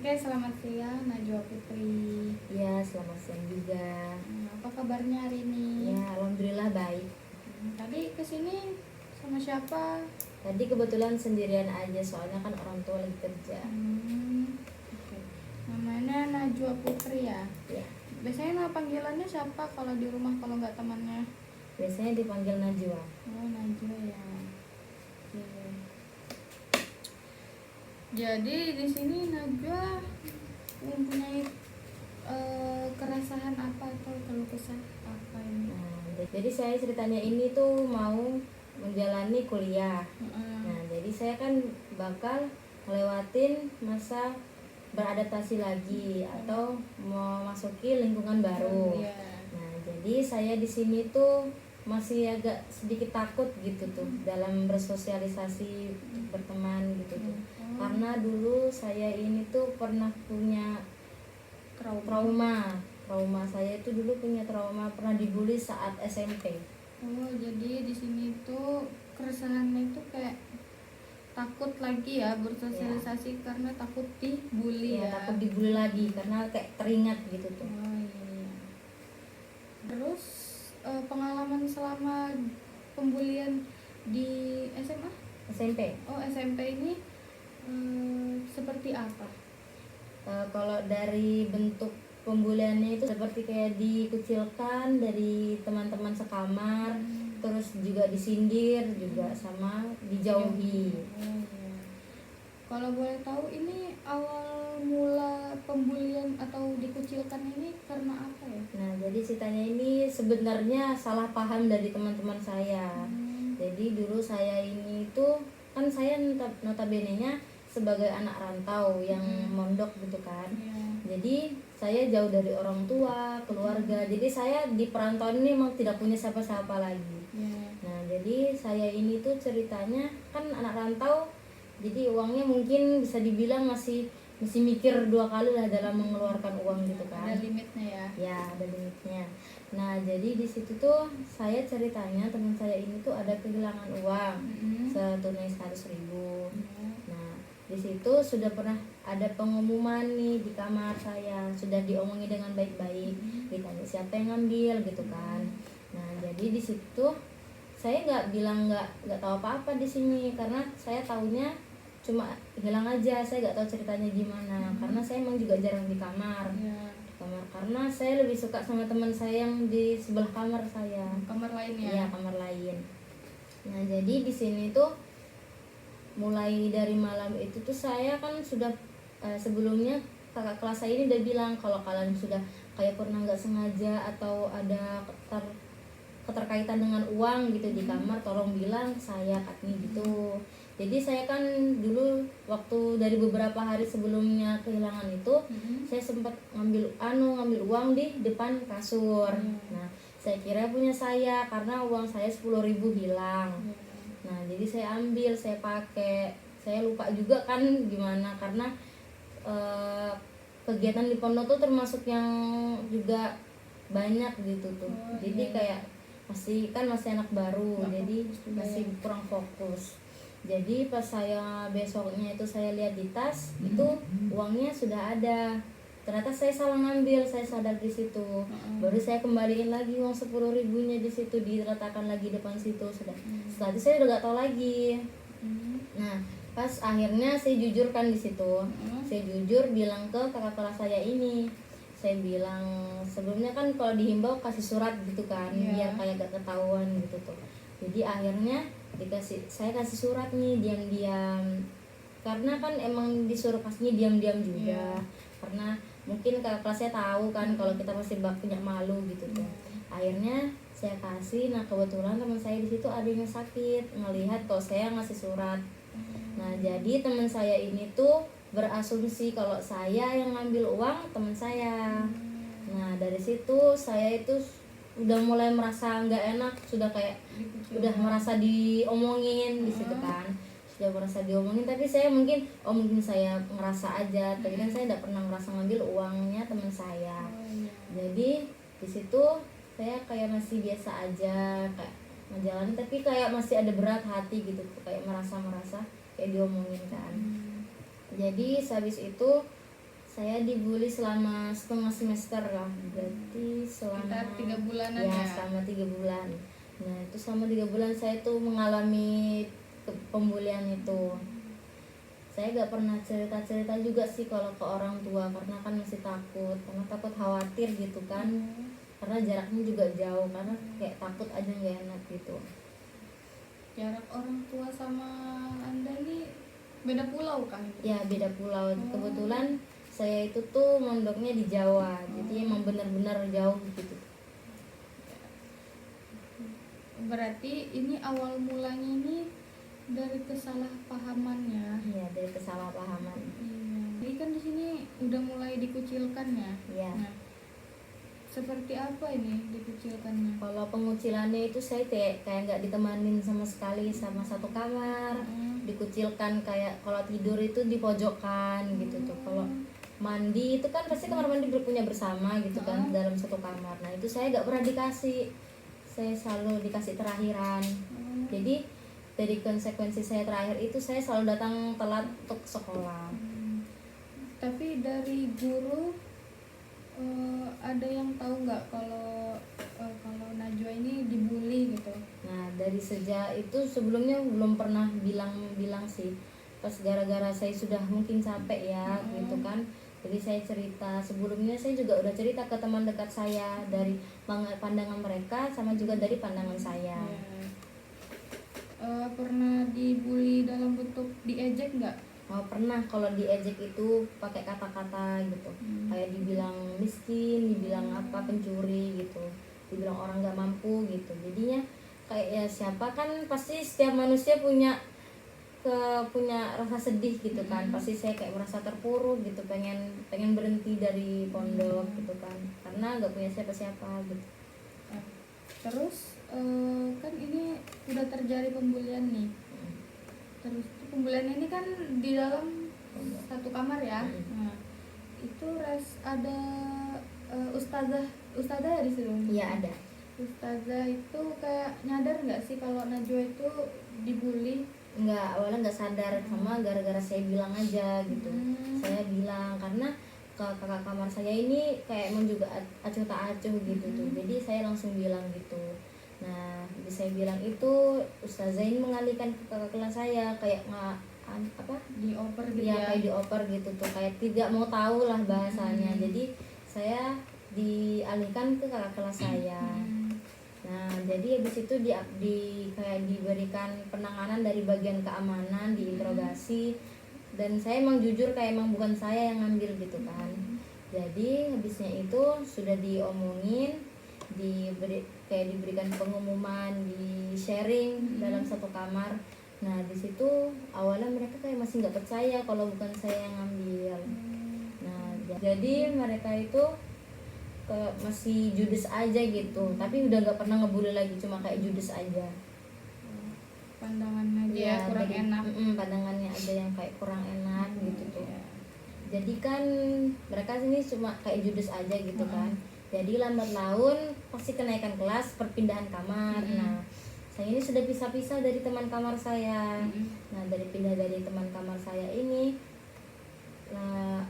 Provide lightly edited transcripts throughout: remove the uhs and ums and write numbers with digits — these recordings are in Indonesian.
Oke, selamat siang Najwa Putri. Ya, selamat siang juga. Apa kabarnya hari ini? Ya, alhamdulillah baik. Tadi kesini sama siapa? Tadi kebetulan sendirian aja, soalnya kan orang tua lagi kerja. Oke. Namanya Najwa Putri ya? Ya, Biasanya panggilannya siapa kalau di rumah kalau nggak temannya? biasanya dipanggil Najwa. Oh, Najwa ya. Oke. Jadi di sini Najwa mempunyai keresahan apa atau keluh kesah apa ini? Jadi saya ceritanya ini tuh mau menjalani kuliah. Mm-mm. Nah, jadi saya kan bakal ngelewatin masa beradaptasi lagi atau mau masuki lingkungan baru. Iya. Nah, jadi saya di sini tuh masih agak sedikit takut gitu tuh dalam bersosialisasi, berteman gitu tuh. Karena dulu saya ini tuh pernah punya trauma saya itu dulu punya trauma, pernah dibully saat SMP. Oh, jadi di sini tuh keresahannya itu kayak takut lagi ya bersosialisasi karena takut dibully ya. Takut dibully lagi karena kayak teringat gitu tuh. Oh iya. Terus pengalaman selama pembulian di SMA? SMP. Oh, SMP ini seperti apa? Kalau dari bentuk pembuliannya itu seperti kayak dikucilkan dari teman-teman sekamar, terus juga disindir juga sama dijauhi. Oh, iya. Kalau boleh tahu ini awal mula pembulian atau dikucilkan ini karena apa ya? Nah, jadi ceritanya ini sebenarnya salah paham dari teman-teman saya. Jadi dulu saya ini tuh kan saya notabene-nya sebagai anak rantau yang mondok gitu kan. Jadi saya jauh dari orang tua, keluarga. Jadi saya di perantauan ini memang tidak punya siapa-siapa lagi. Nah, jadi saya ini tuh ceritanya kan anak rantau, jadi uangnya mungkin bisa dibilang masih mikir dua kali lah dalam mengeluarkan uang gitu kan. Ada limitnya ya? Ya, ada limitnya. Nah, jadi di situ tuh saya ceritanya teman saya ini tuh ada kehilangan uang setunai 100.000. Nah, di situ sudah pernah ada pengumuman nih di kamar saya, sudah diomongin dengan baik-baik, ditanya siapa yang ngambil gitu kan. Nah, jadi di situ saya nggak tahu apa-apa di sini karena saya taunya cuma hilang aja, saya nggak tahu ceritanya gimana. Karena saya emang juga jarang di kamar. Karena saya lebih suka sama teman saya yang di sebelah kamar saya. Kamar lain ya? Iya, kamar lain. Nah, jadi di sini tuh mulai dari malam itu tuh saya kan sudah sebelumnya kakak kelas saya ini udah bilang kalau kalian sudah kayak pernah nggak sengaja atau ada keterkaitan dengan uang gitu di kamar, tolong bilang ke saya katanya gitu. Jadi saya kan dulu waktu dari beberapa hari sebelumnya kehilangan itu, saya sempat ngambil uang di depan kasur. Nah, saya kira punya saya karena uang saya 10.000 hilang. Nah, jadi saya ambil, saya pakai. Saya lupa juga kan gimana karena kegiatan di pondok tuh termasuk yang juga banyak gitu tuh. Jadi kayak masih anak baru, jadi masih kurang fokus. Jadi pas saya besoknya itu saya lihat di tas, itu uangnya sudah ada. Ternyata saya salah ngambil, saya sadar di situ. Baru saya kembaliin lagi uang 10.000-nya di situ, diletakkan lagi depan situ. Setelah itu saya udah gak tahu lagi. Nah, pas akhirnya saya jujurkan di situ. Saya jujur bilang ke kakak kelas saya ini. Saya bilang sebelumnya kan kalau dihimbau kasih surat gitu kan, biar kayak gak ketahuan gitu tuh. Jadi akhirnya saya kasih surat nih diam-diam, karena kan emang disuruh kasihnya diam-diam juga. Karena mungkin kakak kelasnya tahu kan kalau kita masih punya malu gitu tuh. Akhirnya saya kasih. Nah, kebetulan teman saya di situ ada yang sakit, ngelihat kalau saya ngasih surat. Nah, jadi teman saya ini tuh berasumsi kalau saya yang ngambil uang teman saya. Nah, dari situ saya itu udah mulai merasa nggak enak, sudah kayak udah merasa diomongin di situ kan, sudah merasa diomongin. Tapi saya mungkin saya ngerasa aja, tapi kan saya nggak pernah ngerasa ngambil uangnya teman saya. Jadi di situ saya kayak masih biasa aja, kayak menjalani, tapi kayak masih ada berat hati gitu, kayak merasa kayak diomongin kan. Jadi habis itu Saya dibully selama setengah semester lah, berarti selama Sekitar 3 bulanan ya, ya. selama 3 bulan. Nah itu selama 3 bulan saya tuh mengalami pembulian itu. Saya gak pernah cerita juga sih kalau ke orang tua, karena kan masih takut, karena takut khawatir gitu kan, karena jaraknya juga jauh, karena kayak takut aja nggak enak gitu. Jarak orang tua sama Anda nih beda pulau kan? Ya beda pulau. Kebetulan saya itu tuh mondoknya di Jawa, jadi emang benar-benar jauh gitu. Berarti ini awal mulanya ini dari kesalahpahamannya. Iya, dari kesalahpahaman. Iya. Jadi kan di sini udah mulai dikucilkan ya. Iya. Nah, seperti apa ini dikucilkannya? Kalau pengucilannya itu saya kayak nggak ditemanin sama sekali sama satu kamar, dikucilkan, kayak kalau tidur itu di pojokan gitu tuh. Kalau mandi itu kan pasti kamar mandi punya bersama gitu kan, dalam satu kamar. Nah itu saya nggak pernah dikasih, saya selalu dikasih terakhiran. Jadi dari konsekuensi saya terakhir itu saya selalu datang telat untuk sekolah. Tapi dari guru ada yang tahu nggak kalau Najwa ini dibully gitu? Nah dari sejak itu sebelumnya belum pernah bilang sih, pas gara-gara saya sudah mungkin capek ya gitu kan, jadi saya cerita. Sebelumnya saya juga udah cerita ke teman dekat saya, dari pandangan mereka sama juga dari pandangan saya. Pernah dibully dalam bentuk diejek nggak? Oh pernah, kalau diejek itu pakai kata-kata gitu, kayak dibilang miskin, dibilang apa, pencuri gitu, dibilang orang nggak mampu gitu. Jadinya kayak ya siapa kan, pasti setiap manusia punya rasa sedih gitu kan. Pasti saya kayak merasa terpuruk gitu, pengen berhenti dari pondok gitu kan, karena nggak punya siapa-siapa gitu. Terus kan ini udah terjadi pembulian nih. Terus pembulian ini kan di dalam satu kamar ya. Nah, itu ada ustazah ya di situ? Iya ada. Ustazah itu kayak nyadar nggak sih kalau Najwa itu dibully? Enggak, awalnya nggak sadar, sama gara-gara saya bilang aja gitu. Saya bilang karena kakak kamar saya ini kayak emang juga acuh tak acuh gitu tuh, jadi saya langsung bilang gitu. Nah saya bilang itu, Ustazah ini mengalihkan ke kakak kelas saya, kayak Dioper gitu ya, ya? kayak dioper gitu tuh, kayak tidak mau tahu lah bahasanya. Jadi saya dialihkan ke kakak kelas saya. Nah jadi habis itu kayak diberikan penanganan dari bagian keamanan, diinterogasi, dan saya emang jujur kayak emang bukan saya yang ngambil gitu kan. Jadi habisnya itu sudah diomongin, kayak diberikan pengumuman, di sharing dalam satu kamar. Nah di situ awalnya mereka kayak masih nggak percaya kalau bukan saya yang ngambil. Nah jadi mereka itu kayak masih judes aja gitu, tapi udah nggak pernah ngebully lagi, cuma kayak judes aja. Pandangannya aja ya, kurang jadi, enak. pandangannya aja yang kayak kurang enak gitu tuh. Jadi kan mereka sini cuma kayak judes aja gitu kan. Jadi lambat laun pasti kenaikan kelas, perpindahan kamar. Nah saya ini sudah pisah-pisah dari teman kamar saya. Nah dari pindah dari teman kamar saya ini, nah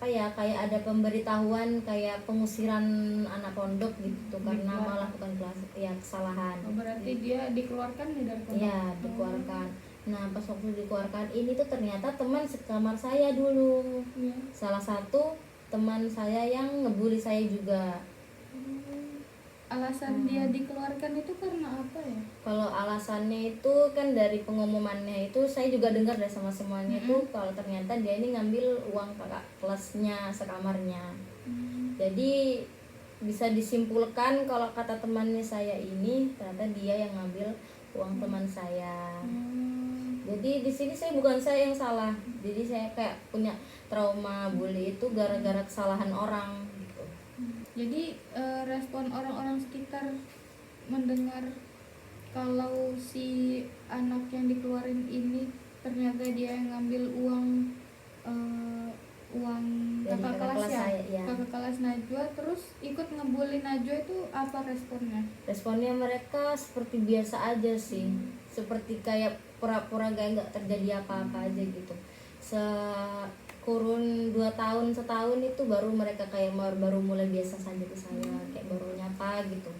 kayak ada pemberitahuan, kayak pengusiran anak pondok gitu, karena melakukan kelas ya kesalahan. Berarti dia dikeluarkan nih dari pondok? Ya dikeluarkan. Nah pas waktu dikeluarkan ini tuh ternyata teman sekamar saya dulu, salah satu teman saya yang ngebully saya juga. Alasan dia dikeluarkan itu karena apa ya? Kalau alasannya itu kan dari pengumumannya itu saya juga dengar dari sama semuanya itu, kalau ternyata dia ini ngambil uang kakak kelasnya sekamarnya. Jadi bisa disimpulkan kalau kata temannya saya ini, ternyata dia yang ngambil uang teman saya. Jadi di sini bukan saya yang salah. Jadi saya kayak punya trauma bully itu gara-gara kesalahan orang. Jadi respon orang-orang sekitar mendengar kalau si anak yang dikeluarin ini ternyata dia yang ngambil uang kakak kelas ya, kakak kelas Najwa, terus ikut ngebully Najwa, itu apa responnya? Responnya mereka seperti biasa aja sih, seperti kayak pura-pura kayak nggak terjadi apa-apa aja gitu. kurun 2 tahun setahun itu baru mereka kayak baru mulai biasa saja ke saya, kayak baru nyapa gitu.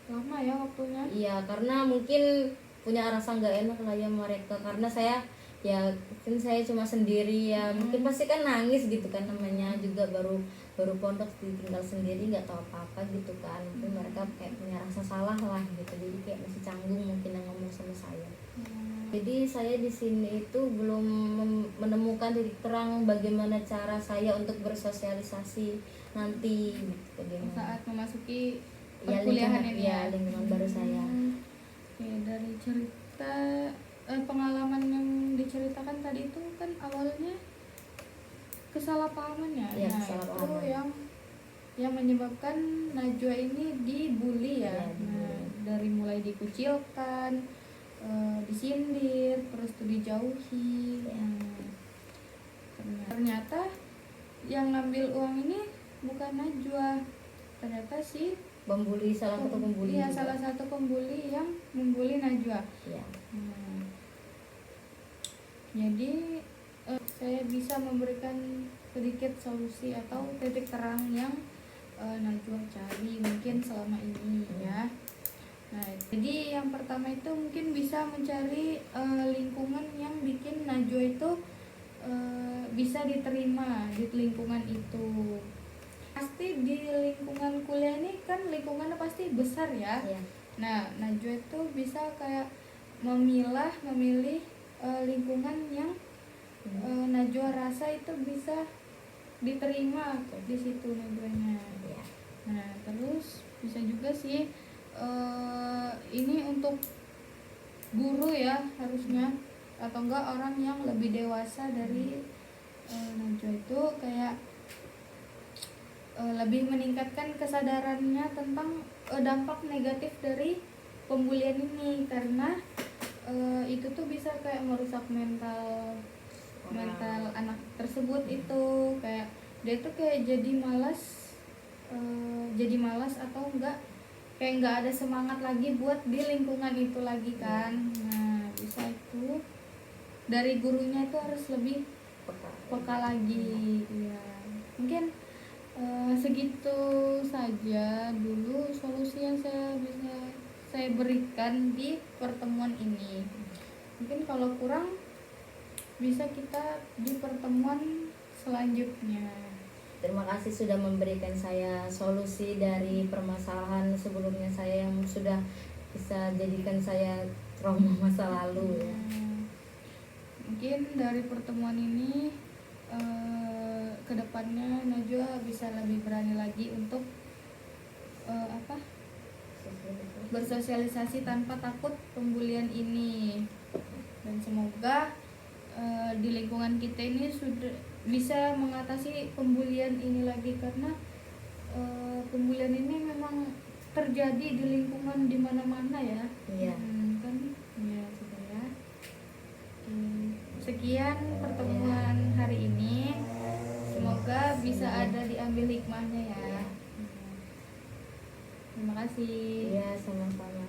Lama ya waktunya. Iya, karena mungkin punya rasa nggak enak lah ya mereka, karena saya ya mungkin saya cuma sendiri ya, mungkin pasti kan nangis gitu kan, namanya juga baru baru pondok ditinggal sendiri nggak tahu apa-apa gitu kan, mungkin mereka kayak punya rasa salah lah gitu, jadi kayak masih canggung mungkin yang ngomong sama saya. Jadi saya di sini itu belum menemukan titik terang bagaimana cara saya untuk bersosialisasi nanti gitu, bagaimana Saat memasuki ya perkuliahan lingkungan, ini ya ya. lingkungan baru saya. Oke, dari cerita pengalaman yang diceritakan tadi itu kan awalnya kesalahpahaman ya. Iya, Nah, kesalahpahaman. itu yang menyebabkan Najwa ini dibully ya. Iya, dibully. Nah, dari mulai dikucilkan, disindir, terus tuh dijauhi. Iya. Ternyata yang ngambil uang ini bukan Najwa. Ternyata si Pembuli, salah satu pembuli iya, juga. salah satu pembuli yang membuli Najwa. Iya. Jadi saya bisa memberikan sedikit solusi atau titik terang yang Najwa cari mungkin selama ini ya. Nah, jadi yang pertama itu mungkin bisa mencari lingkungan yang bikin Najwa itu bisa diterima di lingkungan itu. Pasti di lingkungan kuliah ini kan lingkungannya pasti besar ya. Iya. Nah, Najwa itu bisa kayak memilih lingkungan yang Najwa rasa itu bisa diterima di situ Najwanya. Iya. Nah, terus bisa juga sih ini untuk guru ya harusnya, atau enggak orang yang lebih dewasa dari Najwa itu kayak lebih meningkatkan kesadarannya tentang dampak negatif dari pembulian ini, karena itu tuh bisa kayak merusak mental anak tersebut. Itu kayak dia tuh kayak jadi malas atau enggak kayak enggak ada semangat lagi buat di lingkungan itu lagi kan. Nah, bisa itu dari gurunya itu harus lebih peka lagi ya. Mungkin segitu saja dulu solusi yang saya berikan di pertemuan ini. Mungkin kalau kurang bisa kita di pertemuan selanjutnya. Terima kasih sudah memberikan saya solusi dari permasalahan sebelumnya saya yang sudah bisa jadikan saya trauma masa lalu ya. Mungkin dari pertemuan ini kedepannya Najwa bisa lebih berani lagi untuk bersosialisasi tanpa takut pembulian ini, dan semoga di lingkungan kita ini sudah bisa mengatasi pembulian ini lagi, karena pembulian ini memang terjadi di lingkungan di mana-mana ya. Iya. Kan ya sudah ya. Sekian pertemuan hari ini, semoga bisa ada diambil hikmahnya ya. Terima kasih. Iya, sama-sama.